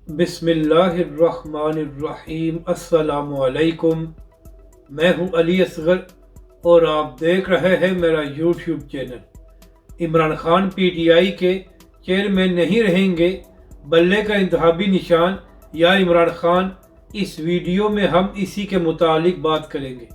बिस्मिल्लाहिर्रहमानिर्रहीम। अस्सलामु अलैकुम। मैं हूं अली असगर और आप देख रहे हैं मेरा YouTube channel. Imran Khan PTI के चेयरमैन नहीं रहेंगे, बल्ले का इंतखाबी निशान या इमरान खान। इस वीडियो में हम इसी के मुतालिक बात करेंगे।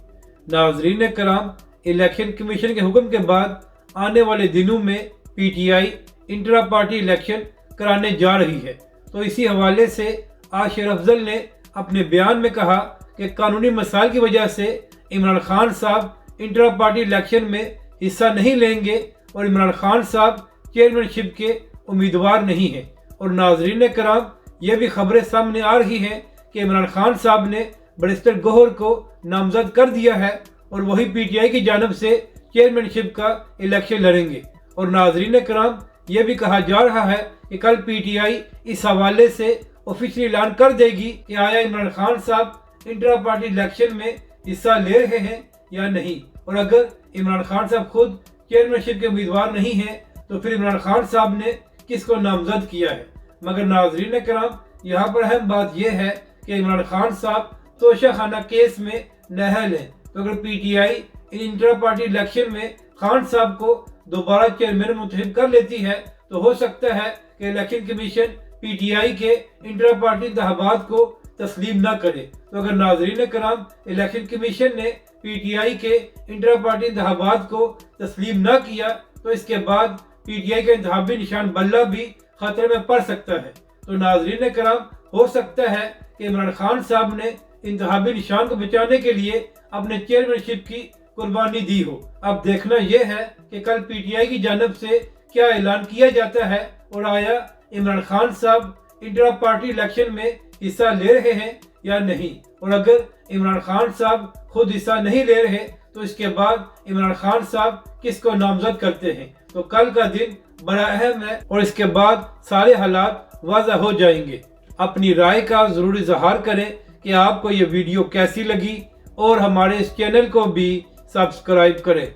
नाजरीन कराम, इलेक्शन कमीशन के हुक्म के बाद आने वाले दिनों में पीटीआई इंट्रा पार्टी इलेक्शन कराने जा रही है, तो इसी हवाले से आज शेर अफजल ने अपने बयान में कहा कि कानूनी मसाइल की वजह से इमरान खान साहब इंट्रा पार्टी इलेक्शन में हिस्सा नहीं लेंगे और इमरान खान साहब चेयरमैनशिप के उम्मीदवार नहीं हैं। और नाजरीन कराम, ये भी खबरें सामने आ रही हैं कि इमरान खान साहब ने बैरिस्टर गौहर को नामजद कर दिया है और वही पीटीआई की जानब से चेयरमैनशिप का इलेक्शन लड़ेंगे। और नाजरीन कराम, ये भी कहा जा रहा है कि कल पीटीआई इस हवाले से ऑफिशियल ऐलान कर देगी कि आया इमरान खान साहब इंट्रा पार्टी इलेक्शन में हिस्सा ले रहे हैं या नहीं। और अगर इमरान खान साहब खुद चेयरमैनशिप के उम्मीदवार नहीं हैं तो फिर इमरान खान साहब ने किसको नामजद किया है। मगर नाजरीन कराम, यहाँ पर अहम बात यह है कि इमरान खान साहब तोशाखाना केस में नाअहल हैं, तो अगर पीटीआई इंट्रा पार्टी इलेक्शन में खान साहब को दोबारा चेयरमैन मुंतखब कर लेती है तो हो सकता है कि इलेक्शन कमीशन पीटीआई के इंट्रा पार्टी इंतखाबात को तस्लीम न करे। तो अगर नाजरीन कराम इलेक्शन कमीशन ने पीटीआई के इंट्रा पार्टी इंतखाबात को तस्लीम न किया तो इसके बाद पीटीआई का इंतखाबी निशान बल्ला भी खतरे में पड़ सकता है। तो नाजरीन कराम, हो सकता है कि इमरान खान साहब ने इंतखाबी निशान को बचाने के लिए अपने चेयरमैनशिप की कुर्बानी दी हो। अब देखना यह है कि कल पीटीआई की जानब से क्या ऐलान किया जाता है और आया इमरान खान साहब इंट्रा पार्टी इलेक्शन में हिस्सा ले रहे हैं या नहीं। और अगर इमरान खान साहब खुद हिस्सा नहीं ले रहे तो इसके बाद इमरान खान साहब किसको नामजद करते हैं। तो कल का दिन बड़ा अहम है और इसके बाद सारे हालात वाज़ह हो जाएंगे। अपनी राय का ज़रूर इजहार करें कि आपको ये वीडियो कैसी लगी और हमारे इस चैनल को भी सब्सक्राइब करें।